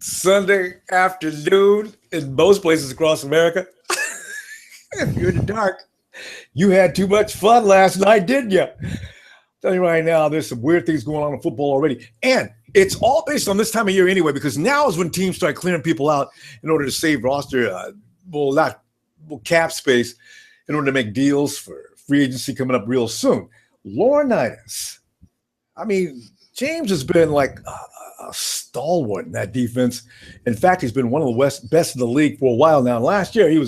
Sunday afternoon in most places across America. If you're in the dark, you had too much fun last night, didn't you? Tell you right now, there's some weird things going on in football already. And it's all based on this time of year anyway, because now is when teams start clearing people out in order to save roster, cap space, in order to make deals for free agency coming up real soon. Laurinaitis. I mean, James has been like a stalwart in that defense. In fact, he's been one of the best in the league for a while now. Last year, he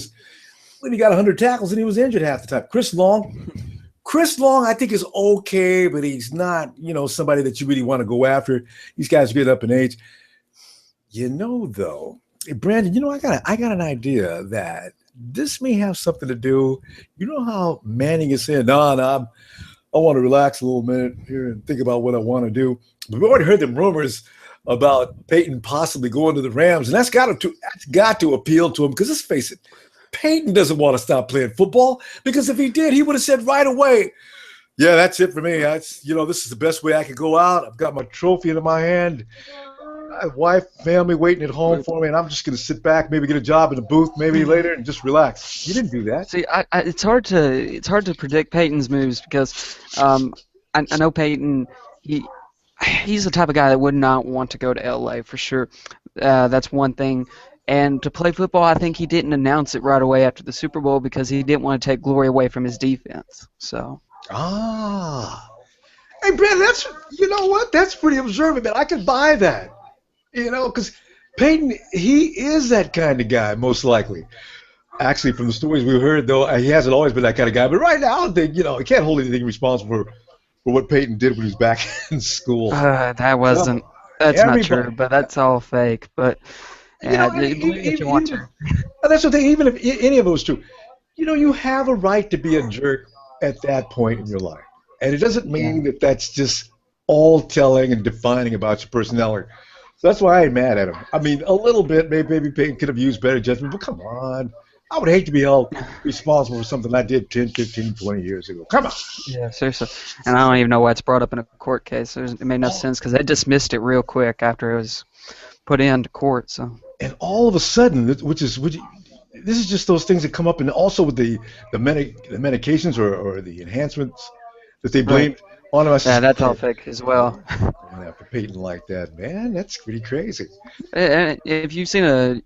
got 100 tackles and he was injured half the time. Chris Long, I think is okay, but he's not, somebody that you really want to go after. These guys are getting up in age. Though, Brandon, I got an idea that this may have something to do. You know how Manning is saying, I want to relax a little minute here and think about what I want to do. We've already heard them rumors about Peyton possibly going to the Rams, and that's got to appeal to him, because let's face it, Peyton doesn't want to stop playing football, because if he did, he would have said right away, yeah, that's it for me. This is the best way I could go out. I've got my trophy in my hand. I have wife, family waiting at home for me, and I'm just going to sit back, maybe get a job in the booth, maybe later, and just relax. You didn't do that. See, it's hard to predict Peyton's moves, because I know Peyton. He's the type of guy that would not want to go to LA for sure. That's one thing. And to play football, I think he didn't announce it right away after the Super Bowl because he didn't want to take glory away from his defense. So. Hey, Brandon, that's pretty observant, man. I could buy that. Because Peyton, he is that kind of guy, most likely. Actually, from the stories we've heard, though, he hasn't always been that kind of guy. But right now, I don't think, he can't hold anything responsible for what Peyton did when he was back in school. That's not true, but that's all fake. But believe what you want to. That's the thing, even if any of it was true. You have a right to be a jerk at that point in your life. And it doesn't mean that that's just all telling and defining about your personality. So that's why I ain't mad at him. I mean, a little bit, maybe Peyton could have used better judgment, but come on. I would hate to be held responsible for something I did 10, 15, 20 years ago. Come on. Yeah, seriously. And I don't even know why it's brought up in a court case. It made no sense because they dismissed it real quick after it was put into court. So. And all of a sudden, this is just those things that come up, and also with the medications or the enhancements that they blamed on us. Yeah, that's all fake as well. Going after Peyton like that, man, that's pretty crazy. And if you've seen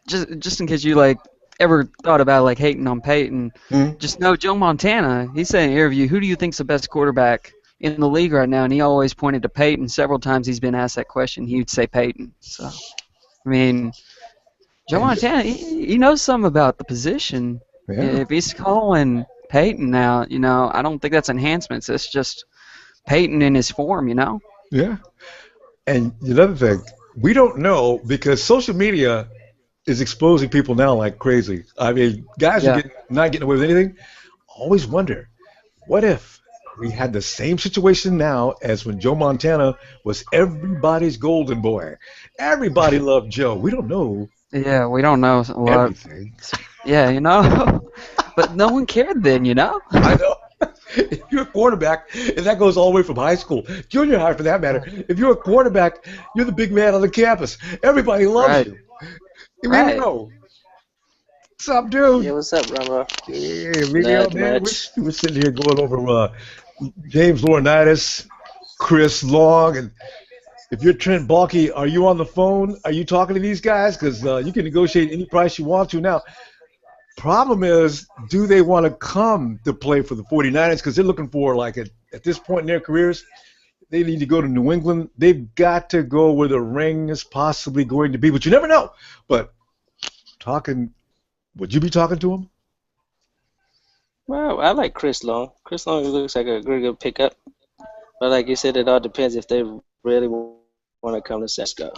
just in case you ever thought about hating on Peyton, just know Joe Montana. He said in an interview, "Who do you think's the best quarterback in the league right now?" And he always pointed to Peyton. Several times he's been asked that question. He would say Peyton. So, I mean, Joe Montana, he knows something about the position. Yeah. If he's calling Peyton now, I don't think that's enhancements. It's just Peyton in his form, Yeah. And another thing, we don't know because social media is exposing people now like crazy. I mean, guys are not getting away with anything. Always wonder, what if we had the same situation now as when Joe Montana was everybody's golden boy? Everybody loved Joe. We don't know. Yeah, we don't know a lot. Everything. Yeah, but no one cared then, I know. If you're a quarterback, and that goes all the way from high school, junior high for that matter, if you're a quarterback, you're the big man on the campus. Everybody loves you. We don't know. What's up, dude? Yeah, what's up, Rama? Hey, Miguel, man. We're sitting here going over James Laurentiis, Chris Long, and if you're Trent Baalke, are you on the phone? Are you talking to these guys? Because you can negotiate any price you want to now. Problem is, do they want to come to play for the 49ers? Because they're looking for, at this point in their careers, they need to go to New England. They've got to go where the ring is possibly going to be. But you never know. But would you be talking to him? Well, I like Chris Long. Chris Long looks like a very good pickup. But like you said, it all depends if they really want to come to Cisco.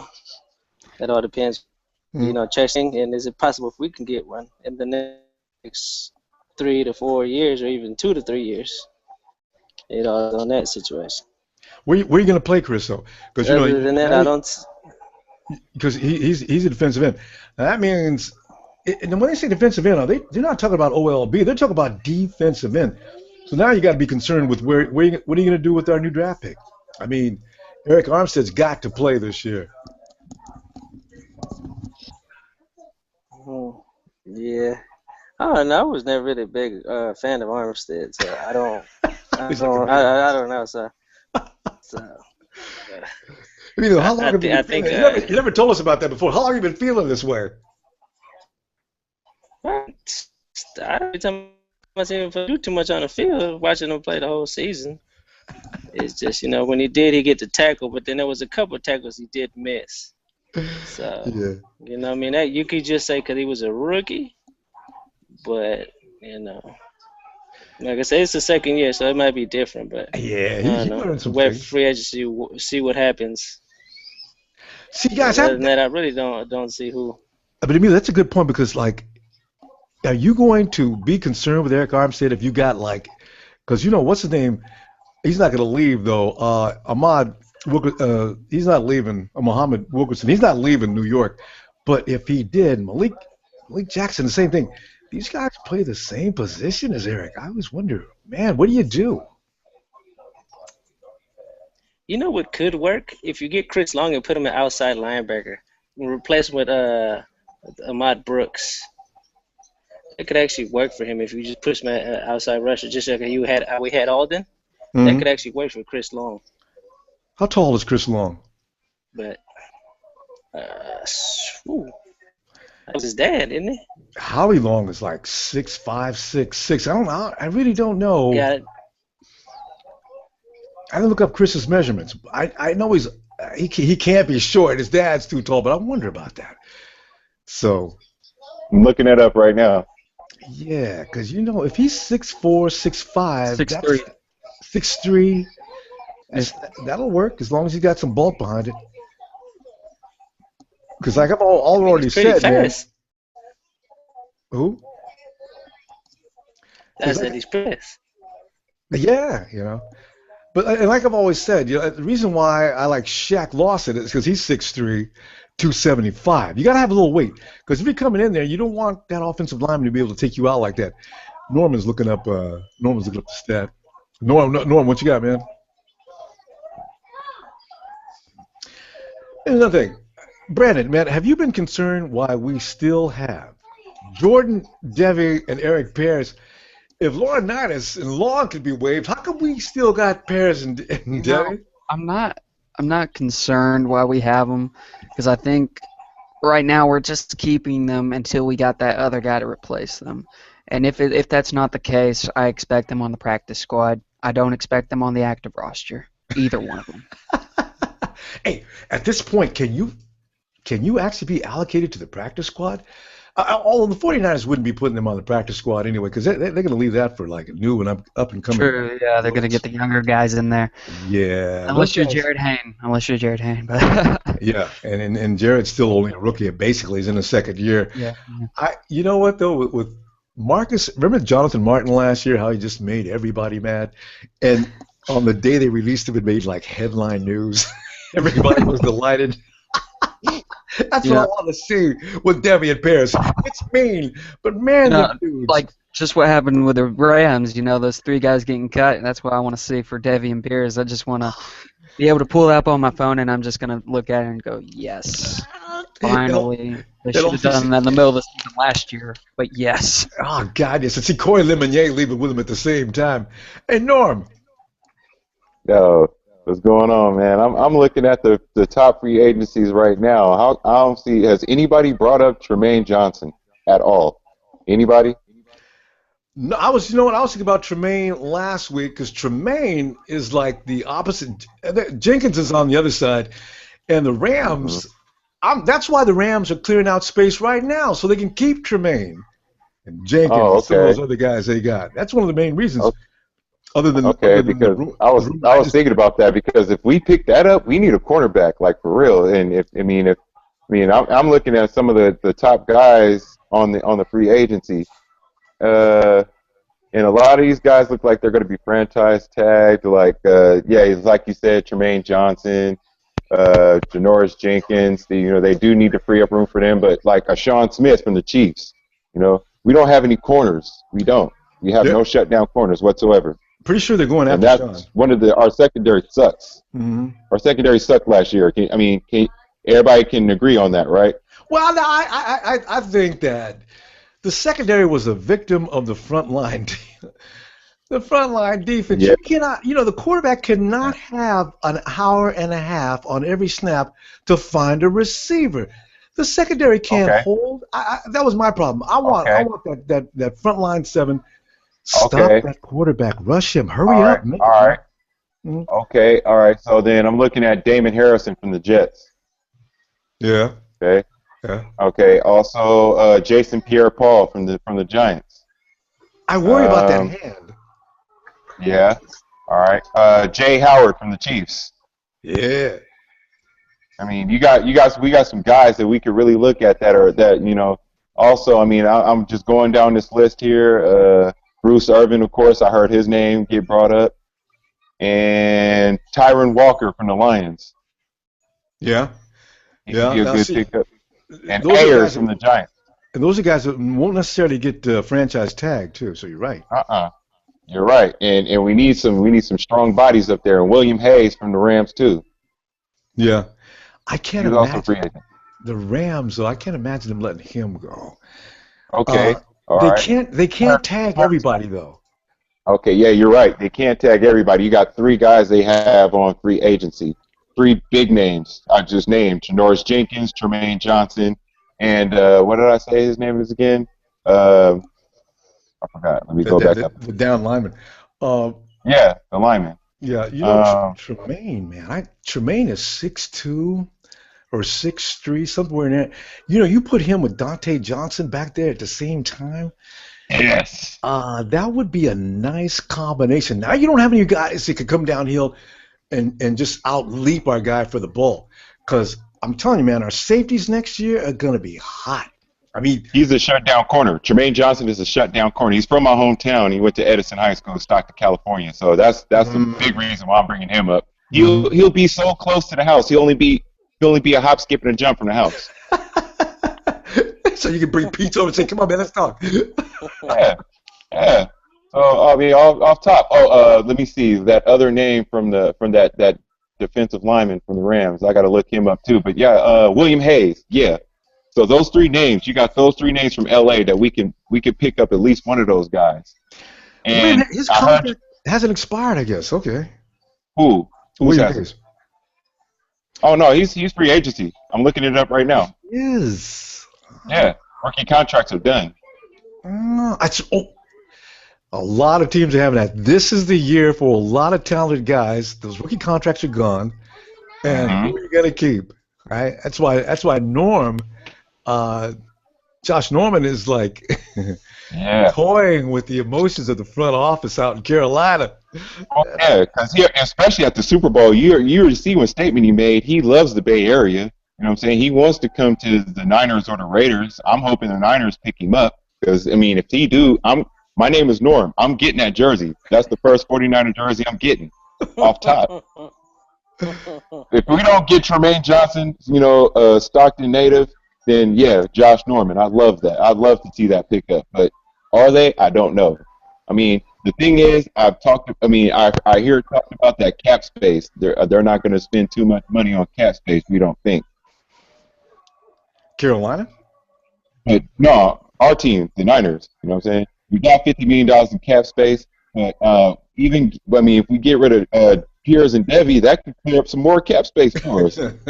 It all depends. Chasing, and is it possible if we can get one in the next 3 to 4 years, or even 2 to 3 years? It all on that situation. Where are you going to play Chris though? Because other than that, I don't. Because he's a defensive end. Now, that means, and when they say defensive end, they're not talking about OLB. They're talking about defensive end. So now you got to be concerned with what are you going to do with our new draft pick? I mean, Arik Armstead's got to play this year. Yeah. Oh, no, I was never really a big fan of Armstead, so I don't know. So How long have you been feeling? You never told us about that before. How long have you been feeling this way? Every time I see him do too much on the field, watching him play the whole season, it's just, when he get the tackle, but then there was a couple of tackles he did miss. So, that you could just say because he was a rookie, but, like I said, it's the second year, so it might be different, but he learned some wait things. for free agency, see what happens. See, guys, other than that, I really don't see who. But Emilio, that's a good point because, like, are you going to be concerned with Arik Armstead if you got because what's his name? He's not going to leave though. Ahmad Wilkerson, he's not leaving. Muhammad Wilkerson, he's not leaving New York. But if he did, Malik Jackson, the same thing. These guys play the same position as Arik. I always wonder, man, what do you do? You know what could work? If you get Chris Long and put him at outside linebacker, and replace him with Ahmad Brooks. It could actually work for him if you just push him at outside rusher, just like we had Alden. Mm-hmm. That could actually work for Chris Long. How tall is Chris Long? But, that was his dad, isn't he? Howie Long is like 6'5", 6'6". I really don't know. Got it. I didn't look up Chris's measurements. I know he can't be short. His dad's too tall, but I wonder about that. So I'm looking it up right now. Yeah, because if he's 6'4", 6'5", 6'3", 6'3", that'll work as long as he's got some bulk behind it. Because like I've already said, man. Who? I said he's fast. Yeah, But like I've always said, the reason why I like Shaq Lawson is because he's 6'3", 275. You got to have a little weight because if you're coming in there, you don't want that offensive lineman to be able to take you out like that. Norman's looking up the stat. Norm, what you got, man? And another thing, Brandon, man, have you been concerned why we still have Jordan, Devey, and Arik Pears? If Laurinaitis and Long could be waived, how come we still got Pears and Devey? I'm not concerned why we have them because I think right now we're just keeping them until we got that other guy to replace them. And if that's not the case, I expect them on the practice squad. I don't expect them on the active roster, either one of them. Hey, at this point, can you actually be allocated to the practice squad? Although the 49ers wouldn't be putting them on the practice squad anyway, because they're going to leave that for like a new and up and coming. True, yeah, they're going to get the younger guys in there. Yeah. Unless you're Jared Hayne. But yeah, and Jared's still only a rookie. Basically, he's in his second year. Yeah. You know what though, with Marcus, remember Jonathan Martin last year? How he just made everybody mad, and on the day they released him, it made like headline news. Everybody was delighted. That's what I want to see with Devey and Pears. It's mean, but man, the dudes. Like just what happened with the Rams, those three guys getting cut. That's what I want to see for Devey and Pears. I just want to be able to pull that up on my phone, and I'm just going to look at it and go, yes, finally. They should have done that in the middle of the season last year, but yes. Oh, God, yes. And see Corey Lemonnier leaving with him at the same time. Hey, Norm. Yo. What's going on, man? I'm looking at the top free agencies right now. I don't see, has anybody brought up Trumaine Johnson at all? Anybody? No, I was thinking about Trumaine last week because Trumaine is like the opposite. Jenkins is on the other side, and the Rams. That's why the Rams are clearing out space right now so they can keep Trumaine and Jenkins and some of those other guys they got. That's one of the main reasons. Okay. Because I was thinking about that because if we pick that up, we need a cornerback, like for real. And I'm looking at some of the top guys on the free agency, and a lot of these guys look like they're going to be franchise tagged. Like like you said, Trumaine Johnson, Janoris, Jenkins. They do need to free up room for them. But like a Sean Smith from the Chiefs, we don't have any corners. We don't. We have no shutdown corners whatsoever. Pretty sure they're going after Sean. One of our secondary sucks. Mm-hmm. Our secondary sucked last year. Everybody can agree on that, right? Well, no, I think that The secondary was a victim of the front line. The front line defense. Yeah. You cannot, the quarterback cannot have an hour and a half on every snap to find a receiver. The secondary can't hold. That was my problem. I want that front line 7. Stop that quarterback. Rush him. Hurry up. All right. Mm-hmm. Okay. All right. So then I'm looking at Damon Harrison from the Jets. Yeah. Okay. Yeah. Okay. Also, Jason Pierre-Paul from the Giants. I worry about that hand. Yeah. All right. Jay Howard from the Chiefs. Yeah. I mean, we got some guys that we could really look at that. Also, I mean, I'm just going down this list here. Bruce Irvin, of course, I heard his name get brought up, and Tyrone Walker from the Lions. Yeah. Yeah. Be a good pickup. And Pears from the Giants. And those are guys that won't necessarily get franchise tag too. So you're right. You're right. And we need some strong bodies up there. And William Hayes from the Rams too. Yeah. I can't He's imagine also free agent. the Rams, though. I can't imagine them letting him go. Okay. They can't tag everybody though. Okay, yeah, you're right. They can't tag everybody. You got 3 guys they have on free agency. 3 big names I just named: Janoris Jenkins, Trumaine Johnson, and what did I say his name is again? I forgot. Let me go back up. The down lineman. Yeah, the lineman. Yeah, Trumaine, man. Trumaine is 6'2". Or 6'3", somewhere in there. You put him with Dante Johnson back there at the same time. Yes. That would be a nice combination. Now you don't have any guys that could come downhill and just outleap our guy for the ball. Because I'm telling you, man, our safeties next year are going to be hot. I mean, he's a shutdown corner. Trumaine Johnson is a shutdown corner. He's from my hometown. He went to Edison High School in Stockton, California. So that's the big reason why I'm bringing him up. He'll be so close to the house. He'll only be a hop, skip, and a jump from the house. So you can bring Pete over and say, "Come on, man, let's talk." Yeah. So I mean, off top. Let me see that other name from that defensive lineman from the Rams. I got to look him up too. But yeah, William Hayes. Yeah. So those 3 names, you got those 3 names from LA that we can pick up at least one of those guys. And his contract hasn't expired, I guess. Okay. Who's William hasn't? Hayes. Oh no, he's free agency. I'm looking it up right now. Yes. Yeah, rookie contracts are done. A lot of teams are having that. This is the year for a lot of talented guys. Those rookie contracts are gone, and who are you gonna keep? Right. That's why Norm, Josh Norman is like toying with the emotions of the front office out in Carolina. Oh, yeah, because here, especially at the Super Bowl, you see what statement he made. He loves the Bay Area. You know what I'm saying? He wants to come to the Niners or the Raiders. I'm hoping the Niners pick him up because, I mean, if he do, my name is Norm. I'm getting that jersey. That's the first 49er jersey I'm getting off top. If we don't get Trumaine Johnson, Stockton native, then yeah, Josh Norman. I love that. I'd love to see that pickup. But are they? I don't know. I mean, the thing is, I hear talking about that cap space. They're not going to spend too much money on cap space. We don't think. Carolina? But no, our team, the Niners. You know what I'm saying? We got $50 million in cap space, but if we get rid of Pierce and Devey, that could clear up some more cap space for us. $21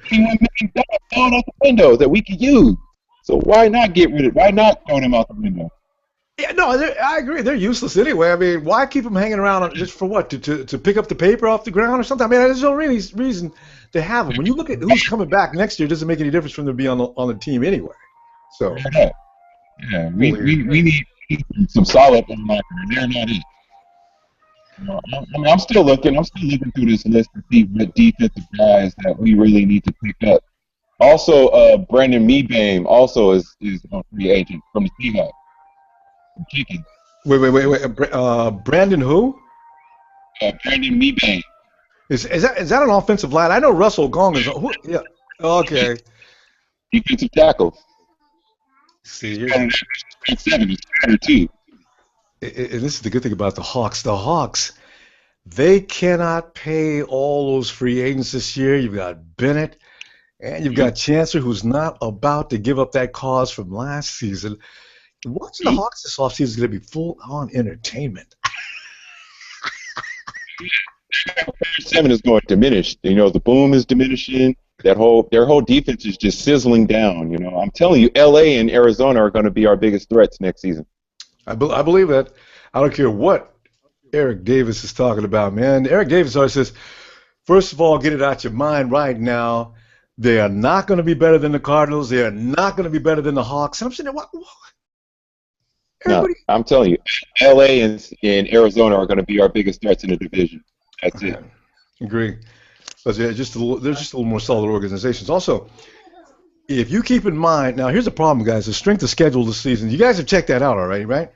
million thrown out the window that we could use. So why not get rid of? Why not throw them out the window? Yeah, no, I agree. They're useless anyway. I mean, why keep them hanging around just for what? To pick up the paper off the ground or something? I mean, there's no really reason to have them. When you look at who's coming back next year, it doesn't make any difference for them to be on the team anyway. So yeah, we need some solid linebacker, and they're not it. I'm still looking through this list to see what defensive guys that we really need to pick up. Also, Brandon Mebane also is a free agent from the Seahawks. Jenkins. Wait. Brandon who? Brandon Mebane. Is that an offensive line? I know Russell Gong is. Yeah. Okay. Defensive tackle. See, here. 7 is 2. And this is the good thing about the Hawks. The Hawks, they cannot pay all those free agents this year. You've got Bennett, And you've got Chancer, who's not about to give up that cause from last season. Watching the Hawks this offseason is going to be full-on entertainment. 7 is going to diminish. The boom is diminishing. Their whole defense is just sizzling down. I'm telling you, LA and Arizona are going to be our biggest threats next season. I believe that. I don't care what Eric Davis is talking about, man. Eric Davis always says, first of all, get it out your mind right now. They are not going to be better than the Cardinals. They are not going to be better than the Hawks. And I'm saying, what? No, I'm telling you, LA and Arizona are going to be our biggest threats in the division. That's it. Agree. But they're just a little more solid organizations. Also, if you keep in mind, now here's the problem, guys, the strength of schedule this season. You guys have checked that out already, right?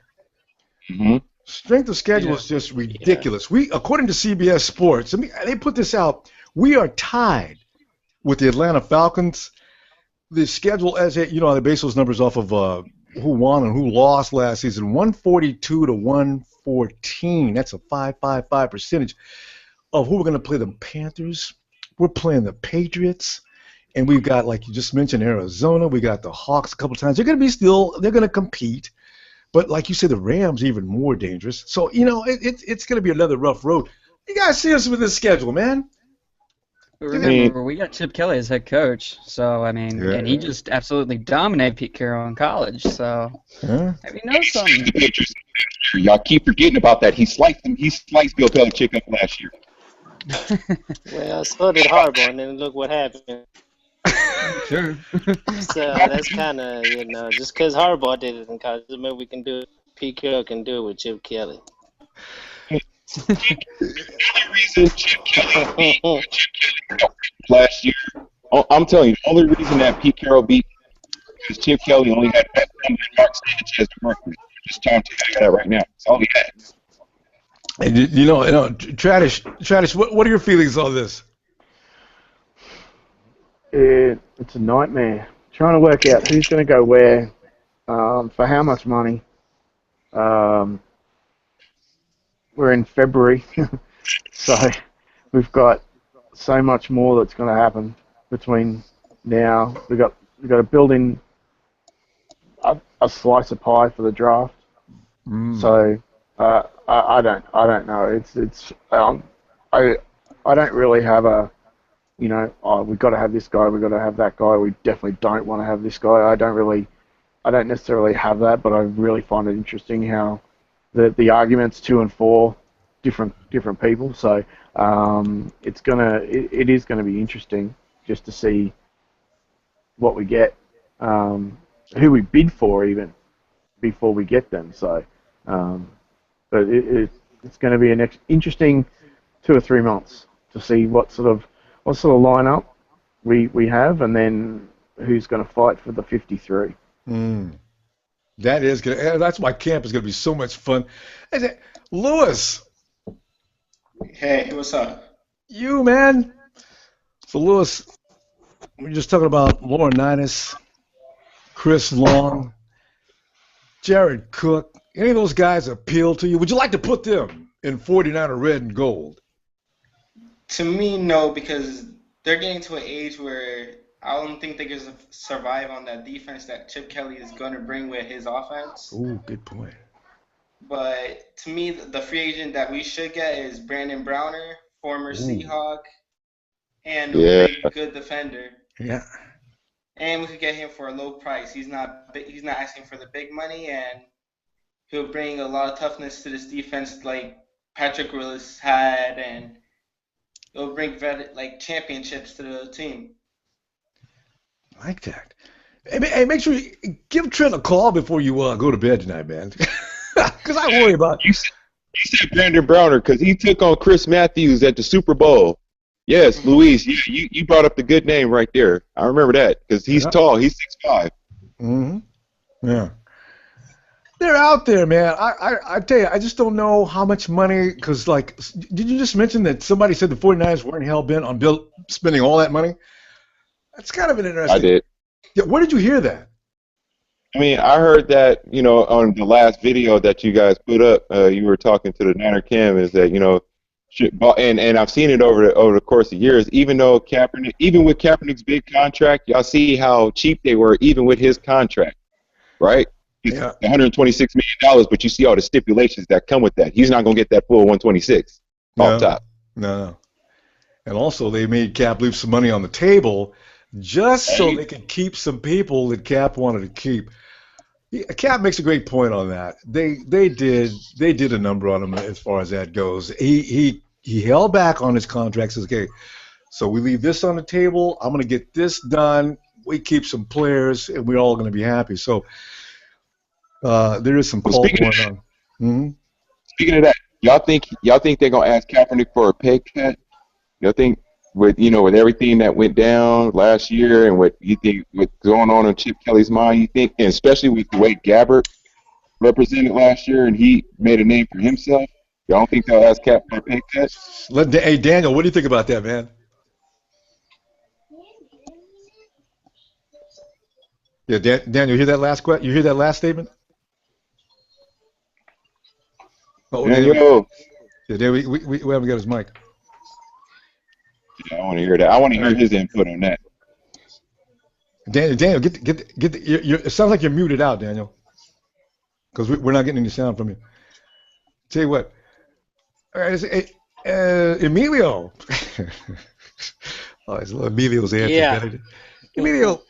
Mm-hmm. Strength of schedule is just ridiculous. We, according to CBS Sports, they put this out, we are tied with the Atlanta Falcons. The schedule, as they base those numbers off of who won and who lost last season, 142 to 114. That's a 5.55 percentage of who we're going to play. The Panthers. We're playing the Patriots. And we've got, like you just mentioned, Arizona. We got the Hawks a couple times. They're going to compete. But like you said, the Rams are even more dangerous. So, it's going to be another rough road. You guys see us with this schedule, man. But remember, we got Chip Kelly as head coach, so and he just absolutely dominated Pete Carroll in college. So maybe he knows something. Y'all keep forgetting about that. He sliced Bill Belichick up last year. Well, so did Harbaugh, and then look what happened. Sure. So that's kind of just because Harbaugh did it in college, maybe we can do it. Pete Carroll can do it with Chip Kelly. The only reason Chip Kelly last year, I'm telling you, the only reason that Pete Carroll beat is Chip Kelly only had that Mark Sanchez to work with. Just telling you that right now. That's all he had. And Tradish, what are your feelings on this? It's a nightmare. Trying to work out who's going to go where, for how much money. We're in February, so we've got so much more that's going to happen between now. We've got to build in a slice of pie for the draft. So I don't know. I don't really have a we've got to have this guy, we've got to have that guy. We definitely don't want to have this guy. I don't necessarily have that, but I really find it interesting how the arguments 2 and 4 different people. So it is gonna be interesting just to see what we get, who we bid for even before we get them. So, but it's going to be an interesting 2 or 3 months to see what sort of lineup we have, and then who's going to fight for the 53. That is good. That's why camp is going to be so much fun. Lewis. Hey, what's up? You, man. So, Lewis, we're just talking about Laurinaitis, Chris Long, Jared Cook. Any of those guys appeal to you? Would you like to put them in 49er red and gold? To me, no, because they're getting to an age where I don't think they can survive on that defense that Chip Kelly is going to bring with his offense. Ooh, good point. But to me, the free agent that we should get is Brandon Browner, former Seahawk, and a good defender. Yeah. And we could get him for a low price. He's not asking for the big money, and he'll bring a lot of toughness to this defense like Patrick Willis had, and it'll bring championships to the team. I like that. Hey, make sure you give Trent a call before you go to bed tonight, man. Because I worry about you. You said Brandon Browner because he took on Chris Matthews at the Super Bowl. Yes, Luis, you brought up the good name right there. I remember that because he's tall. He's 6'5". Mm-hmm. Yeah. They're out there, man. I tell you, I just don't know how much money, because, did you just mention that somebody said the 49ers weren't hell-bent on spending all that money? That's kind of an interesting. I did. Yeah, where did you hear that? I mean, I heard that, on the last video that you guys put up, you were talking to the Niner Cam, is that, And I've seen it over the course of years. Even with Kaepernick's big contract, y'all see how cheap they were, even with his contract, right? He's $126 million, but you see all the stipulations that come with that. He's not going to get that full 126 off top. No. And also, they made Cap leave some money on the table just so they could keep some people that Cap wanted to keep. Cap makes a great point on that. They did a number on him as far as that goes. He held back on his contract. Says, okay, so we leave this on the table. I'm going to get this done. We keep some players, and we're all going to be happy. So there is some call going on. Mm-hmm. Speaking of that, y'all think they're going to ask Kaepernick for a pay cut? Y'all think with everything that went down last year and what you think what's going on in Chip Kelly's mind, you think, and especially with the way Gabbert represented last year and he made a name for himself, y'all don't think they'll ask Cap for a pay cut? Hey, Daniel, what do you think about that, man? Yeah, Daniel, you hear that last question? You hear that last statement? Oh, Daniel. Yeah, we haven't got his mic. Yeah, I want to hear that. I want to hear his input on that. Daniel, it sounds like you're muted out, Daniel, because we're not getting any sound from you. Tell you what, Emilio. It's Emilio's answer. Yeah. Emilio,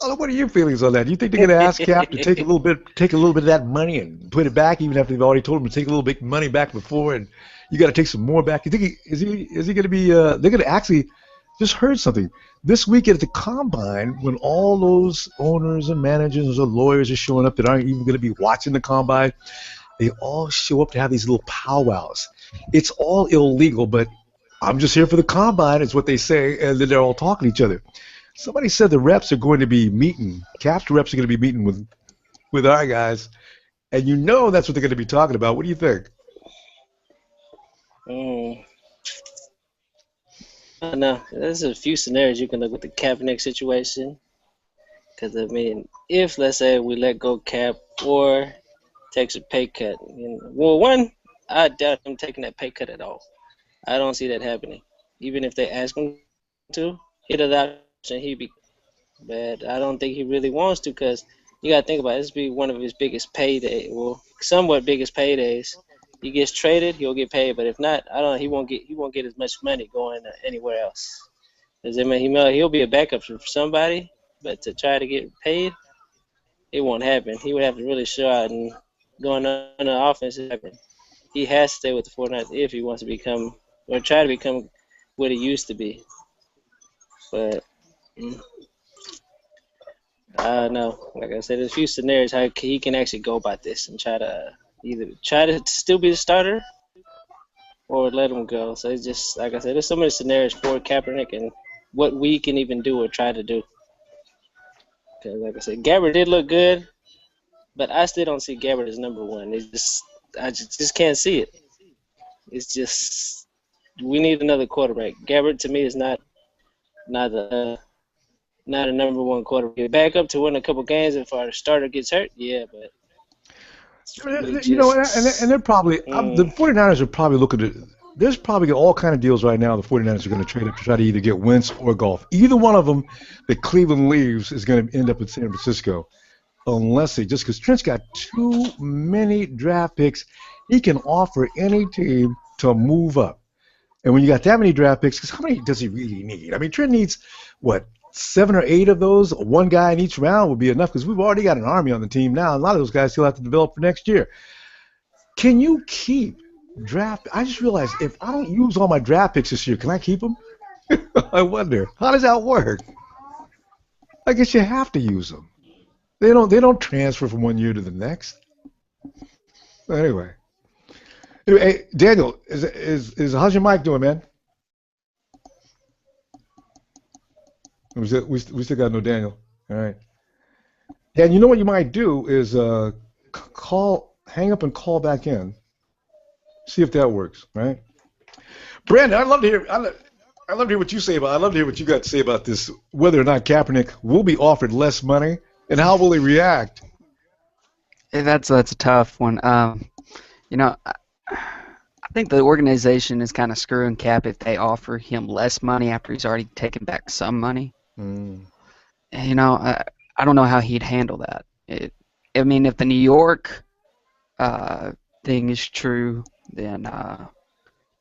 what are your feelings on that? Do you think they're going to ask Cap to take a little bit of that money and put it back, even after they've already told him to take a little bit of money back before, and you got to take some more back? You think is he going to be? They're going to actually just heard something this week at the combine when all those owners and managers or lawyers are showing up that aren't even going to be watching the combine. They all show up to have these little powwows. It's all illegal, but I'm just here for the combine, is what they say, and then they're all talking to each other. Somebody said the reps are going to be meeting. Cap's reps are going to be meeting with our guys, and that's what they're going to be talking about. What do you think? I don't know. There's a few scenarios you can look with the Kaepernick situation. Because, I mean, if, let's say, we let go Cap or takes a pay cut. One, I doubt him taking that pay cut at all. I don't see that happening. Even if they ask him to, hit it out, and he'd be bad. I don't think he really wants to, because you got to think about it. This will be one of his biggest paydays. Well, somewhat biggest paydays. He gets traded, he'll get paid. But if not, he won't get as much money going anywhere else. Because he'll be a backup for somebody, but to try to get paid, it won't happen. He would have to really show out and going on the offense. He has to stay with the 49ers if he wants to try to become what he used to be. But I don't know. Like I said, there's a few scenarios how he can actually go about this and try to still be the starter or let him go. So it's just, like I said, there's so many scenarios for Kaepernick and what we can even do or try to do. Because, like I said, Gabbert did look good, but I still don't see Gabbert as number one. I just can't see it. It's just, we need another quarterback. Gabbert, to me, is not a number one quarterback. Back up to win a couple games if our starter gets hurt, yeah, but and they're probably the 49ers are probably looking at. There's probably all kind of deals right now. The 49ers are going to trade up to try to either get Wentz or Goff. Either one of them that Cleveland leaves is going to end up in San Francisco, unless because Trent's got too many draft picks. He can offer any team to move up. And when you got that many draft picks, because how many does he really need? I mean, Trent needs, 7 or 8 of those? One guy in each round would be enough, because we've already got an army on the team now. A lot of those guys still have to develop for next year. Can you keep draft? I just realized if I don't use all my draft picks this year, can I keep them? I wonder. How does that work? I guess you have to use them. They don't transfer from one year to the next. Anyway, hey, Daniel, is how's your mic doing, man? We still got no Daniel. All right. Dan, you know what you might do is hang up and call back in. See if that works, right? Brandon, I'd love to hear what you say about. I'd love to hear what you got to say about this. Whether or not Kaepernick will be offered less money, and how will he react? That's a tough one. I think the organization is kind of screwing Cap if they offer him less money after he's already taken back some money. Mm. And, you know, I don't know how he'd handle that. I mean, if the New York thing is true, then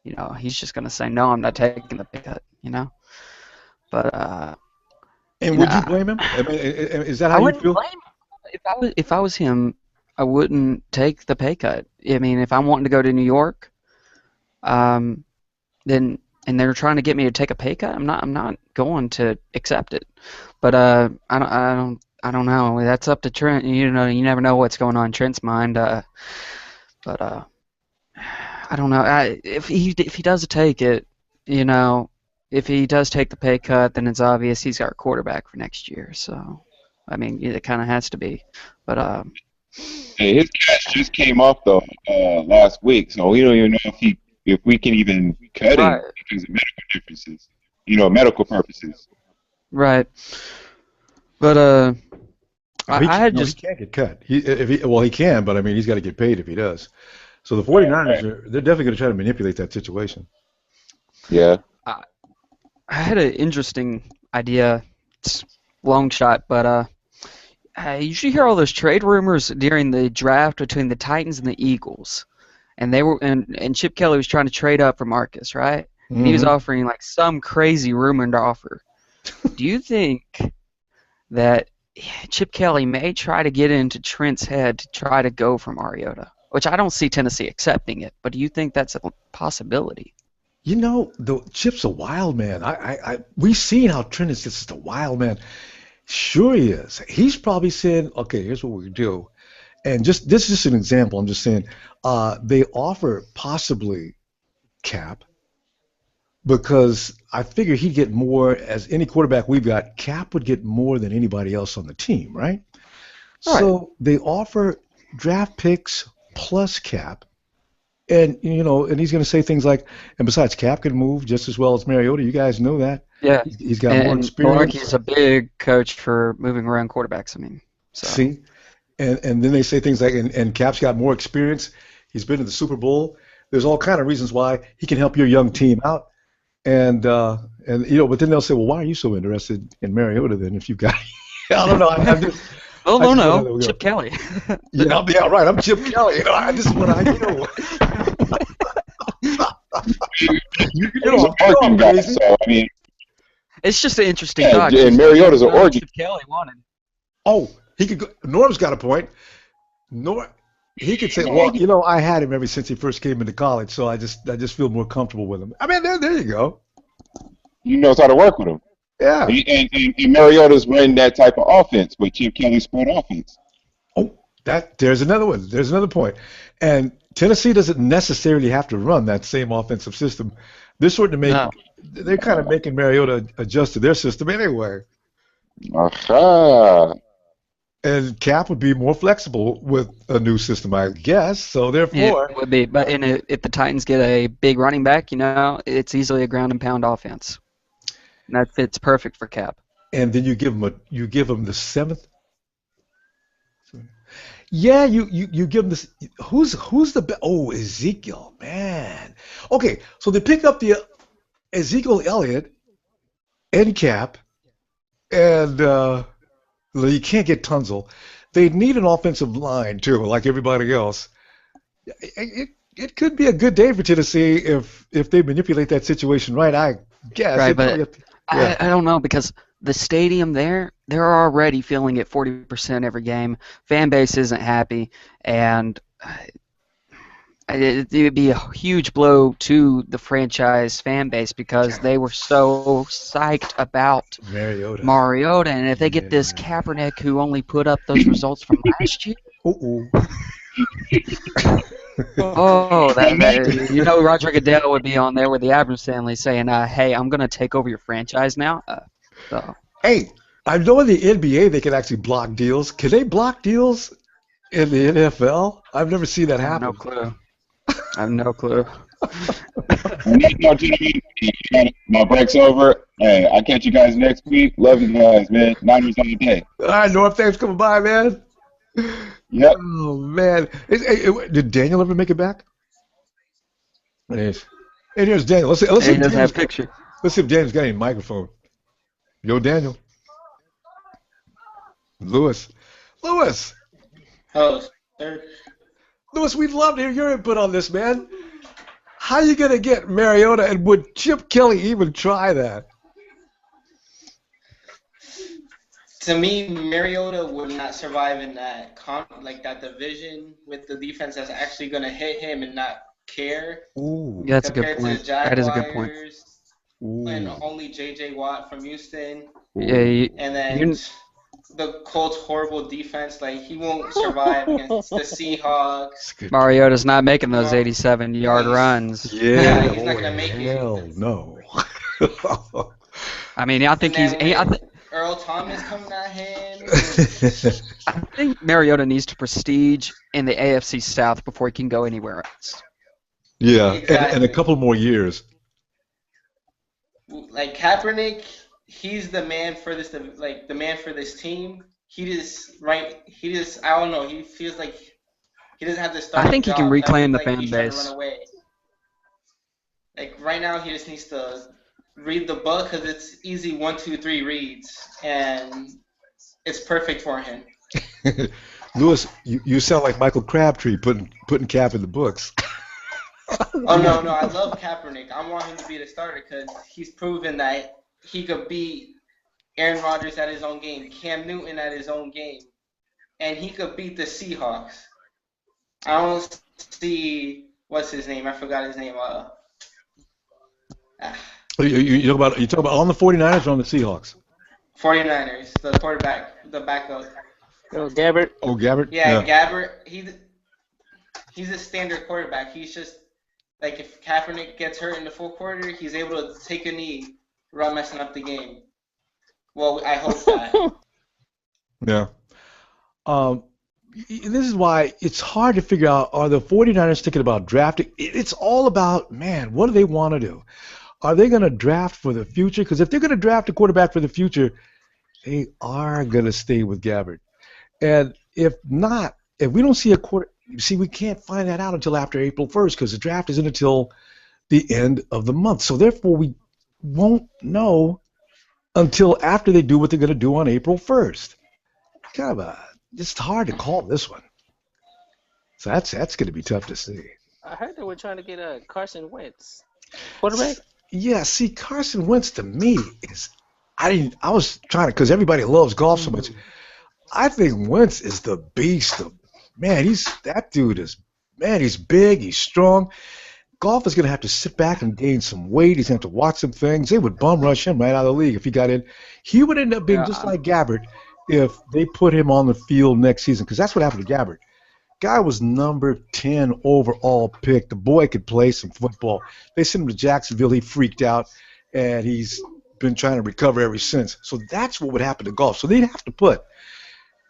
you know, he's just gonna say no. I'm not taking the pay cut. You know, but And would you blame him? I mean, is that I how you wouldn't feel? blame him. If I was him, I wouldn't take the pay cut. I mean, if I'm wanting to go to New York, then and they're trying to get me to take a pay cut, I'm not going to accept it. But I don't know. That's up to Trent. You know, you never know what's going on in Trent's mind. But I don't know. If he does take it, you know, if he does take the pay cut, then it's obvious he's our quarterback for next year. So, I mean, it kind of has to be. But Hey, his cash just came off though last week, so we don't even know if we can even cut him because of medical differences, you know, medical purposes. Right. But He can't get cut. He can, but I mean, he's got to get paid if he does. So the 49ers, they're definitely going to try to manipulate that situation. Yeah. I had an interesting idea. It's long shot, but you should hear all those trade rumors during the draft between the Titans and the Eagles, and they were and Chip Kelly was trying to trade up for Marcus, right? And he was offering like some crazy rumored offer. Do you think that Chip Kelly may try to get into Trent's head to try to go for Mariota? Which I don't see Tennessee accepting it, but do you think that's a possibility? You know, Chip's a wild man. We've seen how Trent is just a wild man. Sure he is. He's probably saying, okay, here's what we do. And this is just an example. I'm just saying they offer possibly Cap because I figure he'd get more as any quarterback we've got. Cap would get more than anybody else on the team, right? So they offer draft picks plus Cap. And, you know, and he's going to say things like, and besides, Cap can move just as well as Mariota. You guys know that. Yeah. He's got more experience. He's a big coach for moving around quarterbacks, I mean. So. See? And then they say things like, and Cap's got more experience. He's been to the Super Bowl. There's all kind of reasons why he can help your young team out. And you know, but then they'll say, well, why are you so interested in Mariota then if you've got – I don't know. I'm just – Oh, no, Chip Kelly. Yeah, right. I'm Chip Kelly. You know, this is what I do. He's an Oregon guy, so I mean, it's just an interesting thought. And Mariota's an Oregon. Chip Kelly wanted. Oh, he could go. Norm's got a point. He could say, well, you know, I had him ever since he first came into college, so I just feel more comfortable with him. I mean, there you go. He knows how to work with him. Yeah. And Mariota's running that type of offense with Chip Kelly's spread offense. Oh, there's another one. There's another point. And Tennessee doesn't necessarily have to run that same offensive system. They're starting to make they're kind of making Mariota adjust to their system anyway. Aha. And Cap would be more flexible with a new system, I guess. So therefore, it would be. But if the Titans get a big running back, you know, it's easily a ground and pound offense. And that fits perfect for Cap. And then you give him the seventh. Yeah, you give him this. Who's the Ezekiel, man? Okay, so they pick up the Ezekiel Elliott and Cap, and you can't get Tunzel. They need an offensive line too, like everybody else. It could be a good day for Tennessee if they manipulate that situation right. I guess. Right, but I don't know because the stadium they're already feeling it 40% every game. Fan base isn't happy, and it would be a huge blow to the franchise fan base because they were so psyched about Mariota, and if they get this Kaepernick who only put up those results from last year. That you know, Roger Goodell would be on there with the Abrams family saying, "Hey, I'm going to take over your franchise now." Hey, I know in the NBA they can actually block deals. Can they block deals in the NFL? I've never seen that happen. I have no clue. My break's over. Hey, I'll catch you guys next week. Love you guys, man. Niners all day. All right, Norm, thanks for coming by, man. Yep. Oh, man. Did Daniel ever make it back? It is. And here's Daniel. Let's And see he if doesn't James, have a picture. let's see if James got any microphone. Yo, Daniel. Lewis. Oh, sir. Lewis, we'd love to hear your input on this, man. How you going to get Mariota, and would Chip Kelly even try that? To me, Mariota would not survive in that that division with the defense that's actually going to hit him and not care. Ooh. Yeah, that's a good compared to point. the That is a good point. Jaguars Ooh. and only J.J. Watt from Houston. Yeah, And then the Colts' horrible defense, like he won't survive against the Seahawks. Mariota's not making those 87-yard runs. Yeah, he's not gonna make it. hell no. I mean, I think And he's. then Earl Thomas coming at him. I think Mariota needs to prestige in the AFC South before he can go anywhere else. Yeah, Exactly. and a couple more years. Like Kaepernick, he's the man for this. The man for this team. He just I don't know. He feels like he doesn't have to start. I think he can reclaim the fan he's trying to base. run away. Like right now, he just needs to read the book because it's easy 1, 2, 3 reads, and it's perfect for him. Lewis, you sound like Michael Crabtree putting Cap in the books. Oh no, I love Kaepernick. I want him to be the starter because he's proven that he could beat Aaron Rodgers at his own game, Cam Newton at his own game, and he could beat the Seahawks. I don't see what's his name. I forgot his name. You talk about on the 49ers or on the Seahawks? 49ers, the quarterback, the backup. Oh, Gabbert. Oh, Gabbert? Yeah, Gabbert. He's a standard quarterback. He's just like if Kaepernick gets hurt in the fourth quarter, he's able to take a knee without messing up the game. Well, I hope that. Yeah. This is why it's hard to figure out, are the 49ers thinking about drafting? It's all about, man, what do they want to do? Are they going to draft for the future? Because if they're going to draft a quarterback for the future, they are going to stay with Gabbert. And if not, if we don't see a quarter, we can't find that out until after April 1st because the draft isn't until the end of the month. So therefore, we won't know until after they do what they're going to do on April 1st. It's hard to call this one. So that's going to be tough to see. I heard they were trying to get Carson Wentz, quarterback. Yeah, see, Carson Wentz to me is I was trying to, because everybody loves golf so much. I think Wentz is the beast. He's big, he's strong. Golf is going to have to sit back and gain some weight. He's going to have to watch some things. They would bum rush him right out of the league if he got in. He would end up being just like Gabbert if they put him on the field next season, because that's what happened to Gabbert. Guy was number 10 overall pick. The boy could play some football. They sent him to Jacksonville. He freaked out, and he's been trying to recover ever since. So that's what would happen to golf. So they'd have to put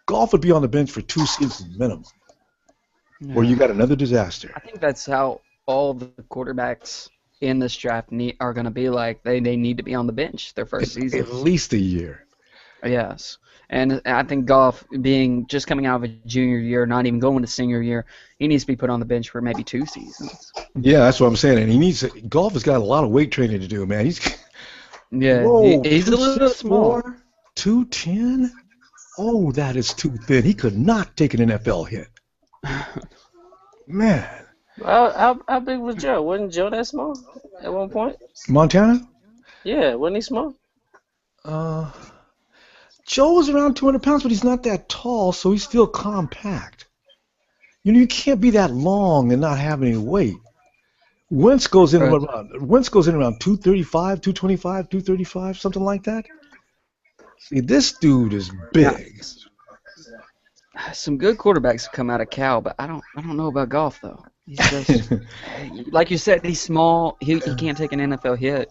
golf would be on the bench for 2 seasons minimum, or you got another disaster. I think that's how all the quarterbacks in this draft are going to be like. They need to be on the bench their first season. At least a year. Yes. And I think Goff, being just coming out of a junior year, not even going to senior year, he needs to be put on the bench for maybe 2 seasons. Yeah, that's what I'm saying. And golf has got a lot of weight training to do, man. He's a little small. 210? Oh, that is too thin. He could not take an NFL hit. Man. Well, how big was Joe? Wasn't Joe that small at one point? Montana? Yeah, wasn't he small? Joe was around 200 pounds, but he's not that tall, so he's still compact. You can't be that long and not have any weight. Wentz goes in around 235, 225, 235, something like that. See, this dude is big. Some good quarterbacks have come out of Cal, but I don't know about Goff though. He's just like you said, he's small. He can't take an NFL hit.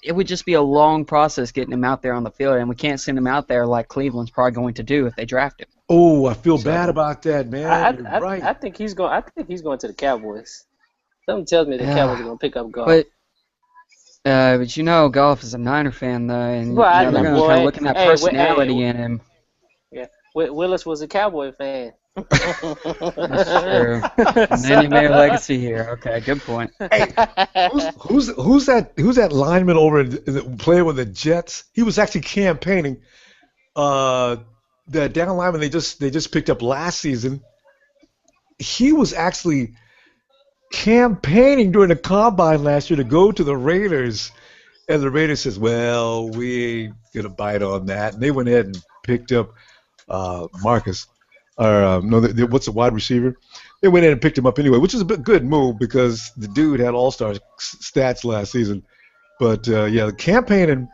It would just be a long process getting him out there on the field, and we can't send him out there like Cleveland's probably going to do if they draft him. Oh, I feel bad about that, man. You're right. I think he's going. I think he's going to the Cowboys. Something tells me the Cowboys are going to pick up Goff. But Goff is a Niner fan though, and well, they're going to try looking at personality in him. Yeah, Willis was a Cowboy fan. That's true. And then you made a legacy here. Okay, good point. Hey, who's that lineman over playing with the Jets? He was actually campaigning. The down lineman they just picked up last season. He was actually campaigning during the combine last year to go to the Raiders, and the Raiders says, "Well, we ain't gonna bite on that." And they went ahead and picked up Marcus, or what's the wide receiver? They went in and picked him up anyway, which is a good move because the dude had all-star stats last season. But yeah, campaigning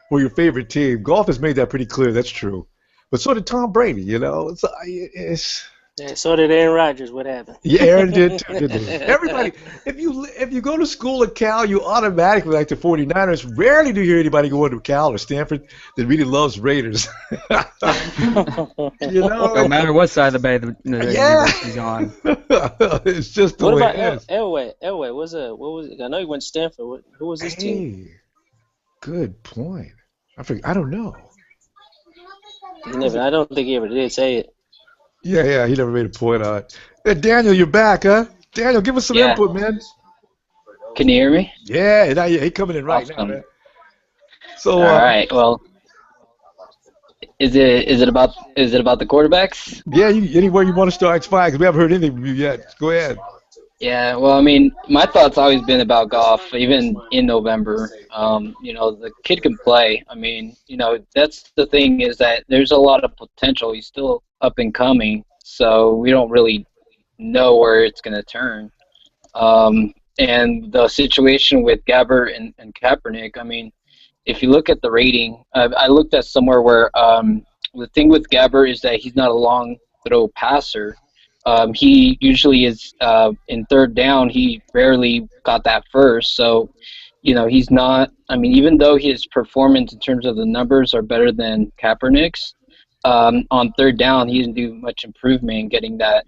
for your favorite team, golf has made that pretty clear. That's true. But so did Tom Brady. You know, it's Yeah, so did Aaron Rodgers. What happened? yeah, Aaron did too. Didn't he? Everybody, if you go to school at Cal, you automatically like the 49ers. Rarely do you hear anybody going to Cal or Stanford that really loves Raiders. You know, No matter what side of the bay the yeah, university's on. it's just the What way about it is. Elway? Elway, what was it? I know he went to Stanford. Who was his team? Hey, good point. I don't know. I don't think he ever did say it. Yeah, he never made a point on it. Hey, Daniel, you're back, huh? Daniel, give us some Yeah. input, man. Can you hear me? Yeah, now he coming in right now, Awesome. man. So, All right. Well, is it about the quarterbacks? yeah, anywhere you want to start, it's fine because we haven't heard anything from you yet. Go ahead. Yeah. Well, I mean, my thought's always been about Goff, even in November. The kid can play. I mean, that's the thing is that there's a lot of potential. He's still up and coming, so we don't really know where it's going to turn. And the situation with Gabbert and Kaepernick, I mean, if you look at the rating, I looked at somewhere where the thing with Gabbert is that he's not a long throw passer. He usually is in third down. He rarely got that first. So, he's not. I mean, even though his performance in terms of the numbers are better than Kaepernick's, on third down he didn't do much improvement in getting the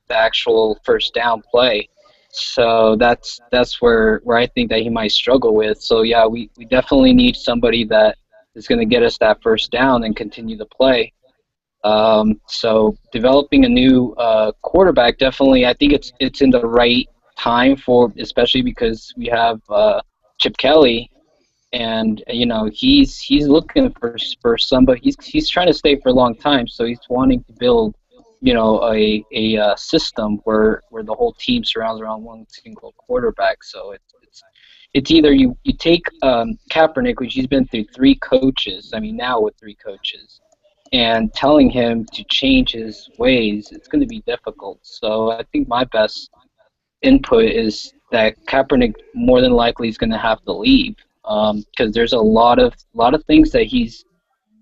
actual first down play. So that's where I think that he might struggle with. So yeah, we definitely need somebody that is going to get us that first down and continue to play. So developing a new quarterback, definitely, I think it's in the right time for, especially because we have Chip Kelly, and he's looking for somebody. He's trying to stay for a long time, so he's wanting to build a system where the whole team surrounds around one single quarterback. So it's either you take Kaepernick, which he's been through three coaches. I mean, now with three coaches, and telling him to change his ways, it's going to be difficult. So I think my best input is that Kaepernick more than likely is going to have to leave, because there's a lot of things that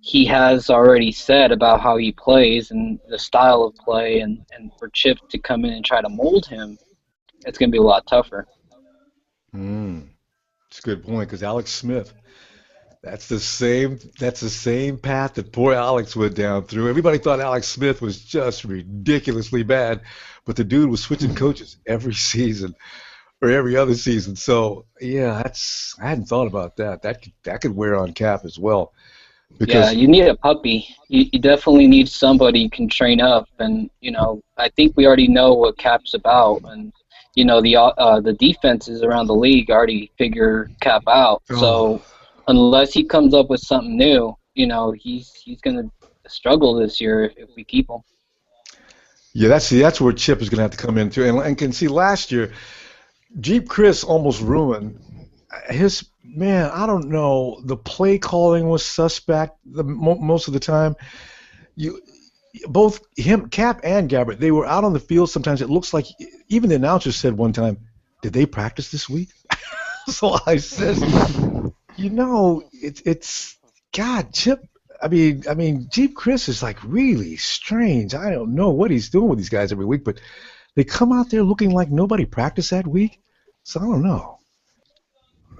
he has already said about how he plays and the style of play, and for Chip to come in and try to mold him, it's going to be a lot tougher. It's a good point because Alex Smith, that's the same path that poor Alex went down through. Everybody thought Alex Smith was just ridiculously bad, but the dude was switching coaches every season or every other season. So yeah, I hadn't thought about that. That could wear on Cap as well. Because, yeah, you need a puppy. You definitely need somebody you can train up, and I think we already know what Cap's about, and the defenses around the league already figure Cap out. So unless he comes up with something new, he's gonna struggle this year if we keep him. Yeah, that's where Chip is gonna have to come into, and can see last year, Jeep Chris almost ruined his. Man, I don't know. The play calling was suspect most of the time. Both him, Cap, and Gabbert, they were out on the field. Sometimes it looks like even the announcer said one time, "Did they practice this week?" So I said, it's God, Chip. I mean, Jeep Chris is like really strange. I don't know what he's doing with these guys every week, but they come out there looking like nobody practiced that week. So I don't know.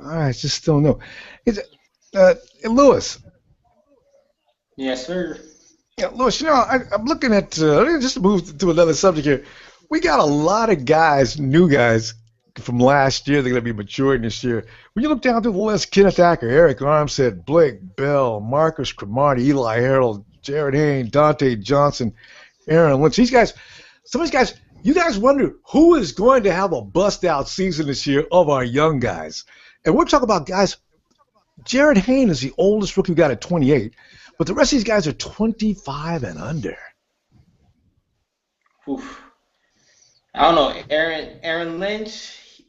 I just don't know. Lewis. Yes, sir. Yeah, Lewis, I'm looking at, just to move to another subject here, we got a lot of guys, new guys, from last year. They're going to be maturing this year. When you look down through the list, Kenneth Acker, Arik Armstead, Blake Bell, Marcus Cromartie, Eli Harold, Jared Hayne, Dante Johnson, Aaron Lynch. These guys, some of these guys, you guys wonder who is going to have a bust-out season this year of our young guys. And we're talking about guys. Jared Hayne is the oldest rookie we got at 28, but the rest of these guys are 25 and under. Oof. I don't know. Aaron Lynch,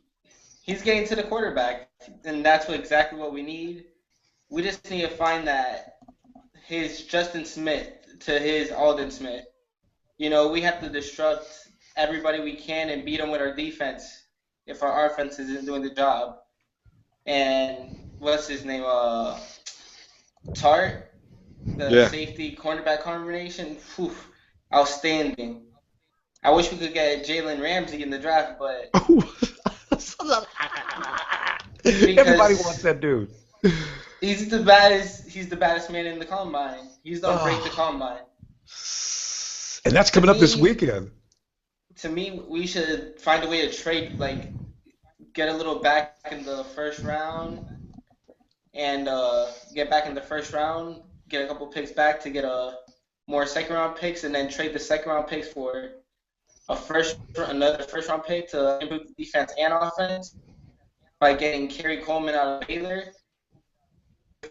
he's getting to the quarterback, and that's exactly what we need. We just need to find that his Justin Smith to his Alden Smith. You know, we have to disrupt everybody we can and beat them with our defense if our offense isn't doing the job. And what's his name? Tart, the safety cornerback combination. Whew, outstanding. I wish we could get Jalen Ramsey in the draft, but everybody wants that dude. He's the baddest man in the combine. He's gonna break the combine. And that's coming up this weekend. To me, we should find a way to trade, like get a little back in the first round, and get back in the first round, get a couple picks back to get more second round picks, and then trade the second round picks for another first round pick to improve the defense and offense by getting Kerry Coleman out of Baylor.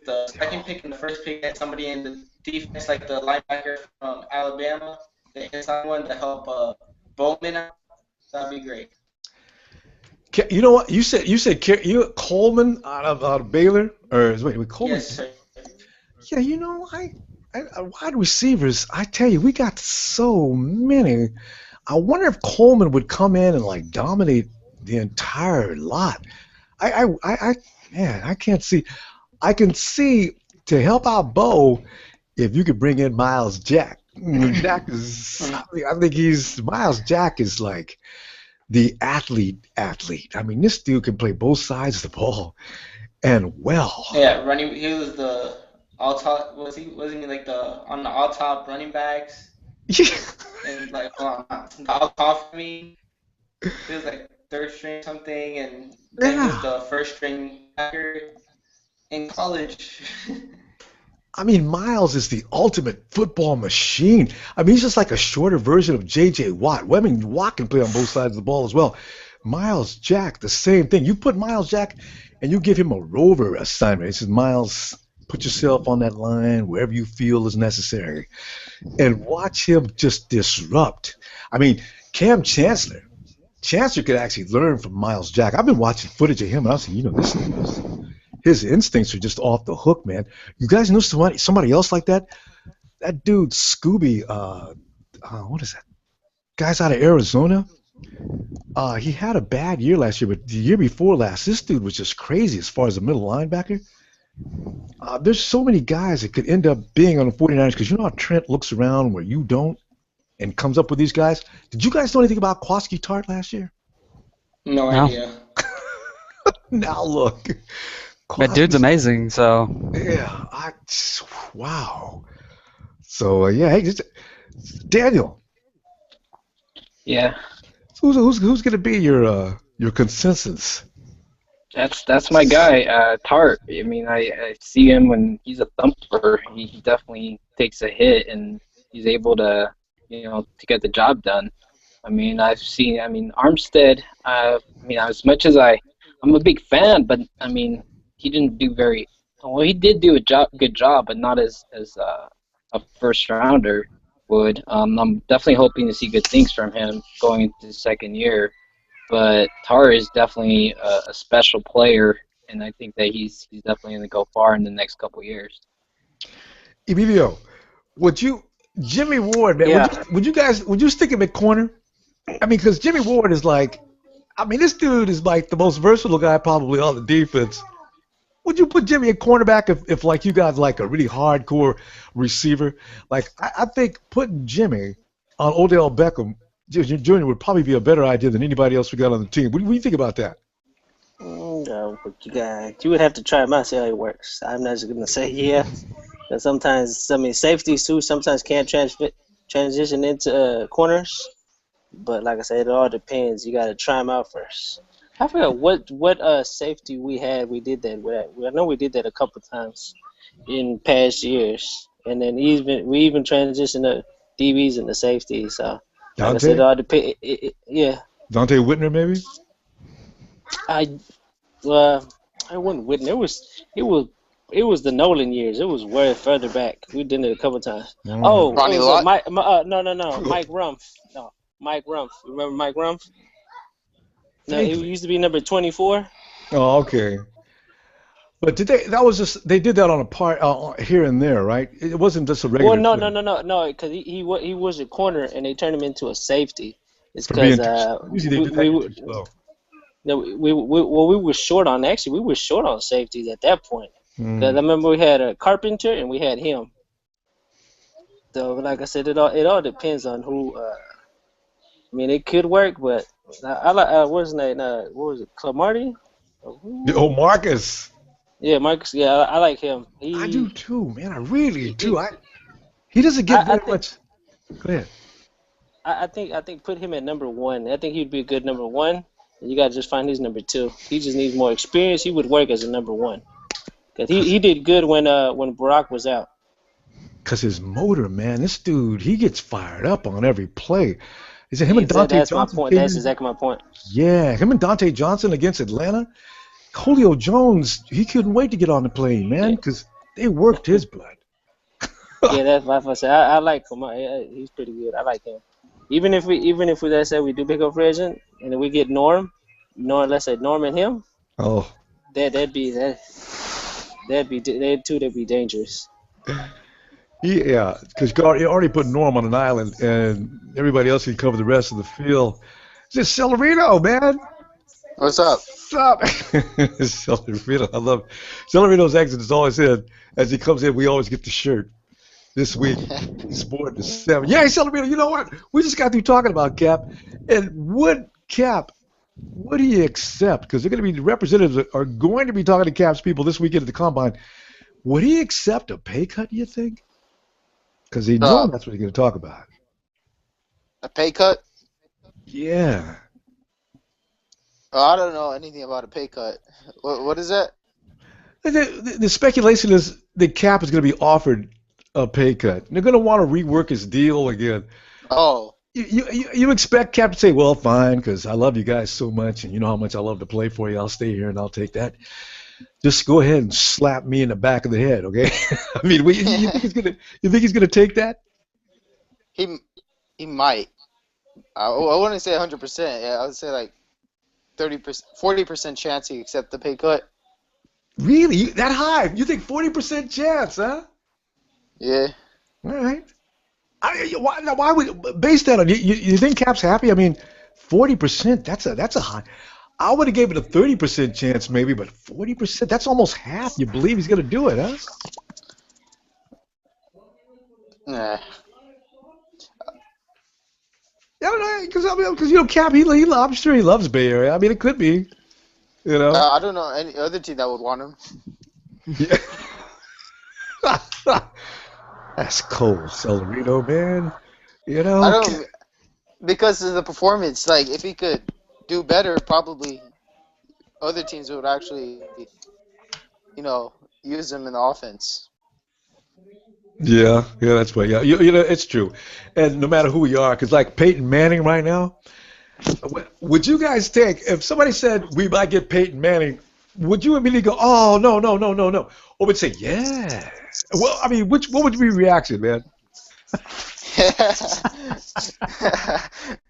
The second pick and the first pick, get somebody in the defense like the linebacker from Alabama, the inside one to help Bowman out. That'd be great. You know what? You said Coleman out of Baylor, or wait, Coleman? Yes, sir. Yeah, you know, I wide receivers. I tell you, we got so many. I wonder if Coleman would come in and like dominate the entire lot. I can't see. I can see to help out Bo if you could bring in Miles Jack. Jack is. I think Miles Jack is like the athlete. I mean, this dude can play both sides of the ball, and well. Yeah, running. He was the all top. Wasn't he like on the all top running backs? And like the all top for me. He was like third string something, and then he was the first string backer in college. I mean, Miles is the ultimate football machine. I mean, he's just like a shorter version of J.J. Watt. Well, I mean, Watt can play on both sides of the ball as well. Miles Jack, the same thing. You put Miles Jack and you give him a rover assignment. He says, Miles, put yourself on that line wherever you feel is necessary. And watch him just disrupt. I mean, Cam Chancellor could actually learn from Miles Jack. I've been watching footage of him, and I was saying, you know, his instincts are just off the hook, man. You guys know somebody else like that? That dude, Scooby, what is that? Guy's out of Arizona. He had a bad year last year, but the year before last, this dude was just crazy as far as a middle linebacker. There's so many guys that could end up being on the 49ers because you know how Trent looks around where you don't and comes up with these guys. Did you guys know anything about Kwaski Tart last year? No idea. Now look. That dude's amazing, so. Yeah, wow. So, hey, Daniel. Yeah. Who's going to be your consensus? That's my guy, Tart. I mean, I see him when he's a thumper. He definitely takes a hit, and he's able to, to get the job done. I mean, Armstead, as much as I'm a big fan, but, I mean, he didn't do he did do a good job, but not as a first-rounder would. I'm definitely hoping to see good things from him going into the second year. But Tar is definitely a special player, and I think that he's definitely going to go far in the next couple years. Emilio, Jimmy Ward, man, Yeah. would you stick him at corner? I mean, because Jimmy Ward is this dude is like the most versatile guy probably on the defense. Would you put Jimmy at cornerback if like you got like a really hardcore receiver? Like I think putting Jimmy on Odell Beckham Jr. would probably be a better idea than anybody else we got on the team. What do you think about that? You would have to try him out, see how it works. I'm not just gonna say yeah. Because sometimes, safeties too sometimes can't transition into corners. But like I said, it all depends. You got to try them out first. I forgot what safety we had. We did that with. I know we did that a couple times in past years, and then we even transitioned to DBs and the safeties. So, like I Dante? said, it all depends. Yeah, Dante Whitner, maybe? I wouldn't Whitney. It was the Nolan years. It was way further back. We did it a couple times. Oh, Ronnie it was Lott? no, Mike Rumpf. No, Mike Rumpf. Remember Mike Rumpf? No, he used to be number 24. Oh, okay. But did they? That was just they did that on a part here and there, right? It wasn't just a regular. Well, thing. no, because he was a corner and they turned him into a safety. It's For being because usually they do that too slow. no, we were short on safeties at that point. Because I remember we had a Carpenter and we had him. So, like I said, it all depends on who. I mean, it could work, but I like what's his name? What was it? Clamarty? Oh, Marcus. Yeah, Marcus. Yeah, I like him. I do too, man. I really do. He doesn't get very much. Go ahead. I think put him at number 1. I think he'd be a good number 1. And you gotta just find his number 2. He just needs more experience. He would work as a number 1. Cause he did good when Barack was out. Cause his motor, man, this dude, he gets fired up on every play. Is it him and Dante That's Johnson? my point. That's exactly my point. Yeah, him and Dante Johnson against Atlanta. Julio Jones, he couldn't wait to get on the plane, man, because they worked his blood. Yeah, that's what I said. I like him. He's pretty good. I like him. Even if we let's say we do pick up free agent and then we get Norm, let's say Norm and him. Oh. That'd be dangerous. Yeah, because you already put Norm on an island, and everybody else can cover the rest of the field. It's Celerino, man. What's up? What's up? Celerino, I love Celerino's exit is always in. As he comes in, we always get the shirt. This week, he's sporting the 7. Yeah, Celerino, you know what? We just got through talking about Cap, and what do you accept? Because they're going to be the representatives are going to be talking to Cap's people this weekend at the Combine. Would he accept a pay cut, do you think? Because he knows that's what he's going to talk about. A pay cut? Yeah. Oh, I don't know anything about a pay cut. What is that? The speculation is that Cap is going to be offered a pay cut. They're going to want to rework his deal again. Oh. You expect Cap to say, well, fine, because I love you guys so much, and you know how much I love to play for you. I'll stay here, and I'll take that. Just go ahead and slap me in the back of the head, okay? I mean, you think he's gonna take that? He might. I wouldn't say 100%. Yeah, I would say like 30%, 40% chance he accept the pay cut. Really? That high? You think 40% chance, huh? Yeah. All right. Why would base that on you think Cap's happy? I mean, 40%. That's a high. I would have gave it a 30% chance maybe, but 40%. That's almost half. You believe he's gonna do it, huh? Nah. Yeah, because Cap, I'm sure he loves Bay Area. I mean, it could be, I don't know any other team that would want him. Yeah. That's cold, Celerino, man. I don't because of the performance. Like, if he could do better, probably other teams would actually, use him in the offense. Yeah, that's right. Yeah, it's true. And no matter who you are, because like Peyton Manning right now, would you guys take if somebody said we might get Peyton Manning? Would you immediately go, oh no, or would say, yeah? Well, I mean, what would be your reaction, man?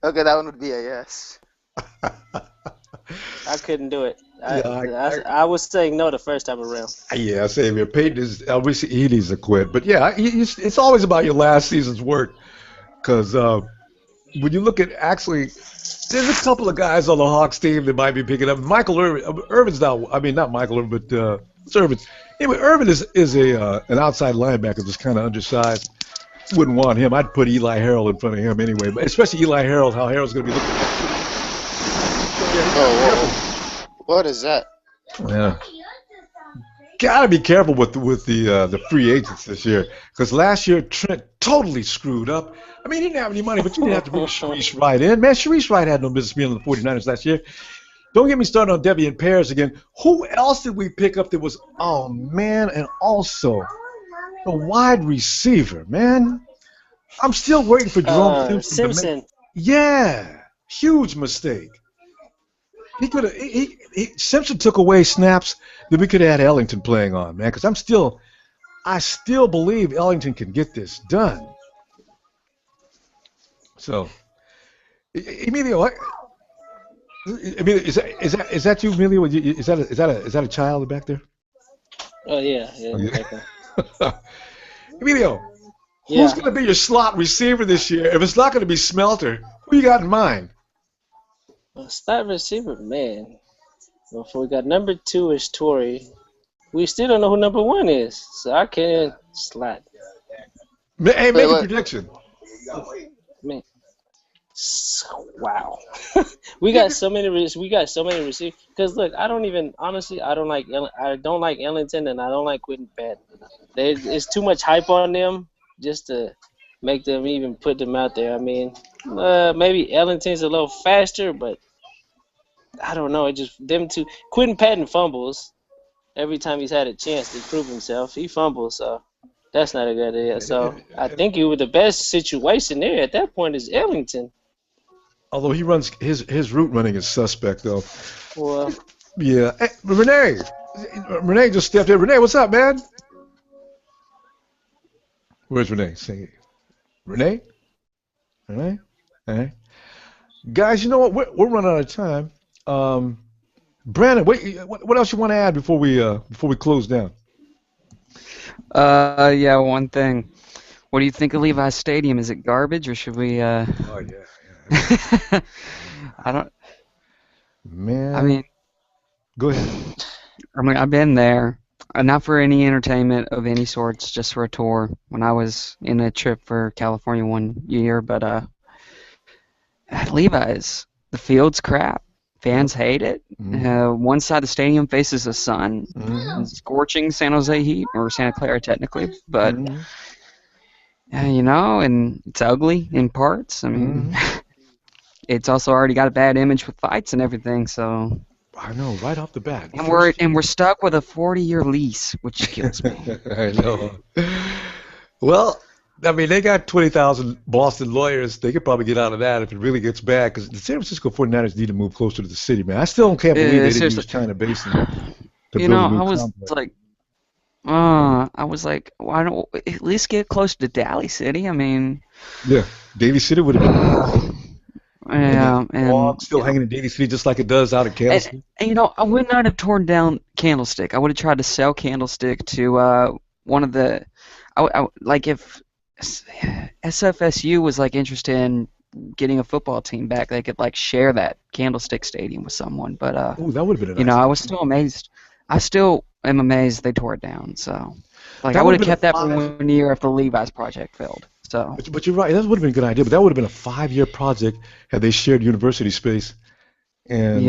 Okay, that one would be a yes. I couldn't do it. I was saying no the first time around. Yeah, same here. Peyton obviously he needs to quit, but yeah, it's always about your last season's work. Because when you look at actually, there's a couple of guys on the Hawks team that might be picking up. Michael Irvin's not. I mean, not Michael Irvin, but it's Irvin. Anyway, Irvin is an outside linebacker that's kind of undersized. Wouldn't want him. I'd put Eli Harold in front of him anyway, but especially Eli Harold. How Harold's going to be looking. Oh, what is that? Yeah. Gotta be careful with the free agents this year, because last year Trent totally screwed up. I mean, he didn't have any money, but you didn't have to bring Sharice Wright in. Man, Sharice Wright had no business being on the 49ers last year. Don't get me started on Devey and Pears again. Who else did we pick up that was, oh man, and also the wide receiver, man. I'm still waiting for Jerome Simpson to make. Simpson. Yeah, huge mistake. He could have. Simpson took away snaps that we could have had Ellington playing on, man. Because I still believe Ellington can get this done. So, Emilio, is that you, Emilio? Is that a child back there? Oh yeah. Okay. Emilio, who's going to be your slot receiver this year? If it's not going to be Smelter, who you got in mind? Slot receiver, man. Well, we got number 2 is Torrey. We still don't know who number 1 is, so I can't slot. Hey, make a prediction. Man. Wow. we got so many receivers. Because look, I don't like Ellington and I don't like Quentin Patton. It's too much hype on them just to make them even put them out there. I mean, maybe Ellington's a little faster, but I don't know. It just them two. Quentin Patton fumbles every time he's had a chance to prove himself. He fumbles, so that's not a good idea. So I think the best situation there at that point is Ellington. Although he runs his route running is suspect though. Well, yeah. Hey, Renee just stepped in. Renee, what's up, man? Where's Renee? Say it. Renee? Hey. Guys, you know what? We're running out of time. Brandon, what else you want to add before we close down? Yeah, one thing. What do you think of Levi's Stadium? Is it garbage or should we? Oh yeah. I don't. Man. I mean, go ahead. I mean, I've been there, not for any entertainment of any sorts, just for a tour. When I was in a trip for California one year, but at Levi's, the field's crap. Fans hate it. Mm-hmm. One side of the stadium faces the sun, scorching San Jose heat, or Santa Clara technically, but and it's ugly in parts. I mean, it's also already got a bad image with fights and everything. So I know, right off the bat. And we're stuck with a 40-year lease, which kills me. I know. Well, I mean, they got 20,000 Boston lawyers. They could probably get out of that if it really gets bad, because the San Francisco 49ers need to move closer to the city, man. I still can't believe they didn't use China Basin to build a new complex. I was like, why don't at least get close to Daly City? I mean, yeah, Daly City would have been. Yeah, and still hanging in Daly City just like it does out of Candlestick. And I would not have torn down Candlestick. I would have tried to sell Candlestick to one of the, like if SFSU was like interested in getting a football team back, they could like share that Candlestick Stadium with someone. But that would have been a nice I was still amazed. I still am amazed they tore it down. So, like, I would have kept that for 1 year if the Levi's project failed. So, but you're right. That would have been a good idea. But that would have been a 5-year project had they shared university space, and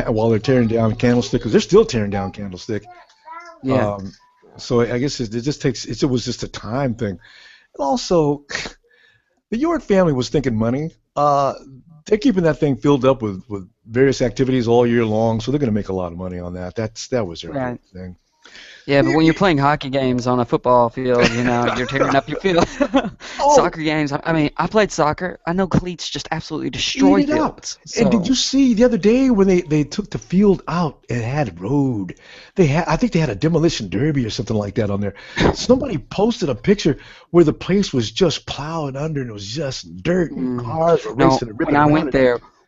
while they're tearing down Candlestick, because they're still tearing down Candlestick. Yeah. So I guess it just takes. It was just a time thing, and also, the York family was thinking money. They're keeping that thing filled up with various activities all year long, so they're going to make a lot of money on that. That was their thing. Yeah, but when you're playing hockey games on a football field, you're tearing up your field. Soccer games, I mean, I played soccer. I know cleats just absolutely destroy fields. So. And did you see the other day when they took the field out and had road? I think they had a demolition derby or something like that on there. Somebody posted a picture where the place was just plowed under and it was just dirt and cars were racing.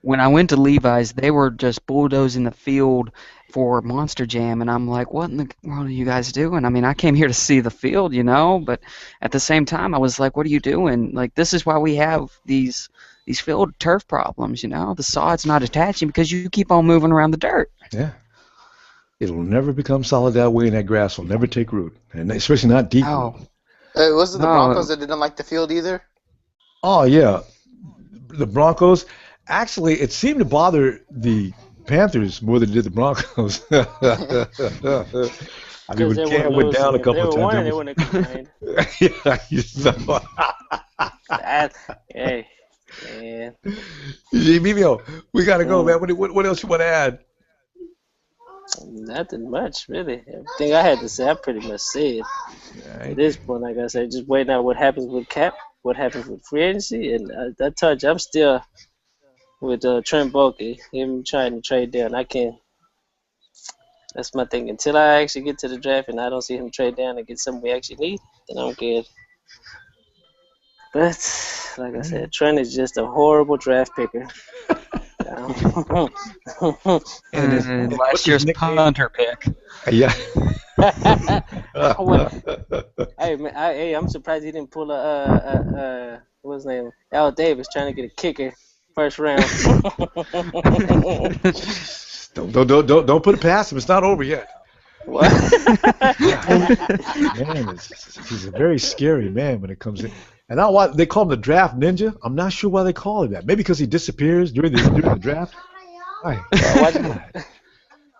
When I went to Levi's, they were just bulldozing the field for Monster Jam, and I'm like, what in the world are you guys doing? I mean, I came here to see the field, but at the same time, I was like, what are you doing? Like, this is why we have these field turf problems, The sod's not attaching because you keep on moving around the dirt. Yeah. It'll never become solid that way, and that grass will never take root, and especially not deep. Oh. Was it the Broncos that didn't like the field either? Oh, yeah. The Broncos. Actually, it seemed to bother the Panthers more than it did the Broncos. I mean, when Cam went down a couple of times. They wouldn't have complained. Hey, man. Emilio, we got to go, man. What else you want to add? Nothing much, really. Everything I had to say, I pretty much said. At this point, like I said, just waiting out what happens with Cap, what happens with free agency, and that touch, I'm still with Trent Baalke, him trying to trade down. I can't. That's my thing. Until I actually get to the draft and I don't see him trade down and get something we actually need, then I'm good. But like I said, Trent is just a horrible draft picker. And last year's punter pick. Yeah. Hey man, I'm surprised he didn't pull what's his name? Al Davis trying to get a kicker first round. Don't put it past him. It's not over yet. What? Man, he's a very scary man when it comes in. And now why they call him the draft ninja. I'm not sure why they call him that. Maybe because he disappears during the draft. All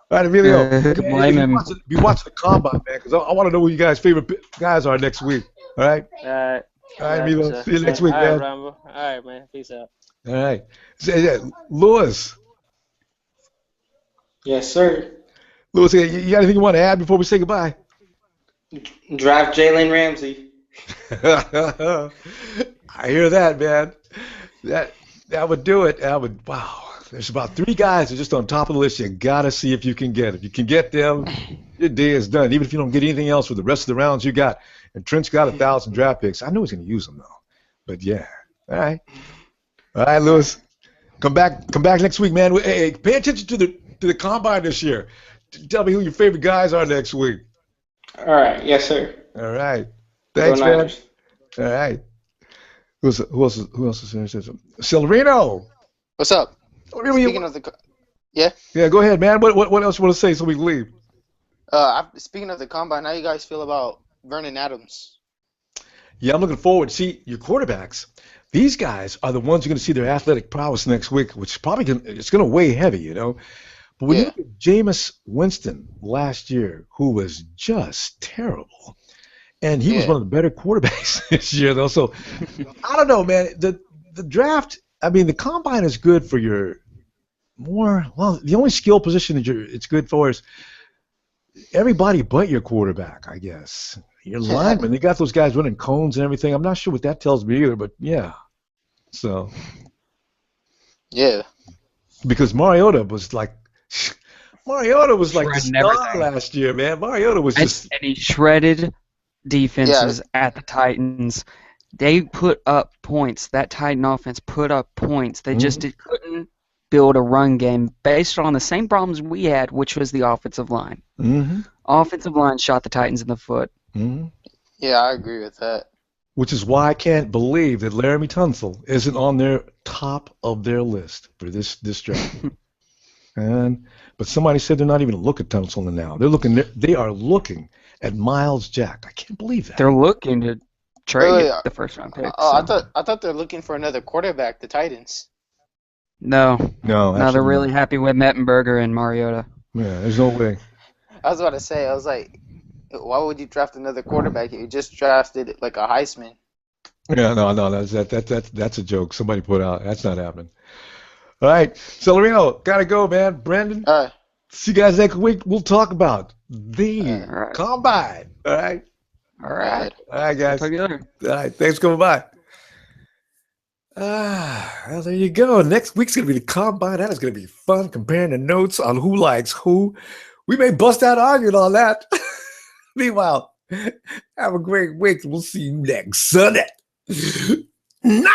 right, Emilio. Be watching the combine, man, because I want to know who you guys' favorite guys are next week. All right. All right, Emilio. See you next week, man. All right, man. Peace out. All right. Lewis. Yes, sir. Lewis, you got anything you want to add before we say goodbye? Draft Jalen Ramsey. I hear that, man. That would do it. Wow. There's about 3 guys that are just on top of the list. You got to see if you can get. If you can get them, your day is done. Even if you don't get anything else for the rest of the rounds you got. And Trent's got 1,000 draft picks. I know he's going to use them, though. But, yeah. All right. All right, Lewis. Come back next week, man. Hey, pay attention to the combine this year. Tell me who your favorite guys are next week. All right. Yes, sir. All right. Thanks, man. All right. Who else is there? Celerino. What's up? Speaking of the, yeah. Yeah, go ahead, man. What else you want to say so we can leave? Speaking of the combine, how you guys feel about Vernon Adams? Yeah, I'm looking forward. See, your quarterbacks. These guys are the ones you're going to see their athletic prowess next week, which is probably it's going to weigh heavy, you know. But when you look at Jameis Winston last year, who was just terrible, and he was one of the better quarterbacks this year, though. So I don't know, man. The draft. I mean, the combine is good for your the only skill position that it's good for is everybody but your quarterback, I guess. Your linemen, they got those guys running cones and everything. I'm not sure what that tells me either, but yeah. So. Yeah. Because Mariota was like the star last year, man. Mariota was just. And he shredded defenses at the Titans. They put up points. That Titan offense put up points. They just couldn't build a run game based on the same problems we had, which was the offensive line. Mm-hmm. Offensive line shot the Titans in the foot. Mm-hmm. Yeah, I agree with that. Which is why I can't believe that Laramie Tunsil isn't on their top of their list for this draft. But somebody said they're not even looking at Tunsil now. They are looking at Miles Jack. I can't believe that. They're looking to trade the first round pick. I thought they're looking for another quarterback, the Titans. No, they're really happy with Mettenberger and Mariota. Yeah, there's no way. I was about to say, I was like, why would you draft another quarterback? You just drafted like a Heisman. Yeah, no, that's a joke somebody put out. That's not happening. All right, Celerino, gotta go, man. Brandon, all right. See you guys next week. We'll talk about the combine. All right. All right, guys. Talk to you later. All right, thanks for coming by. Well, there you go. Next week's going to be the combine. That is going to be fun, comparing the notes on who likes who. We may bust out arguing on that. Meanwhile, have a great week. We'll see you next Sunday. Niners!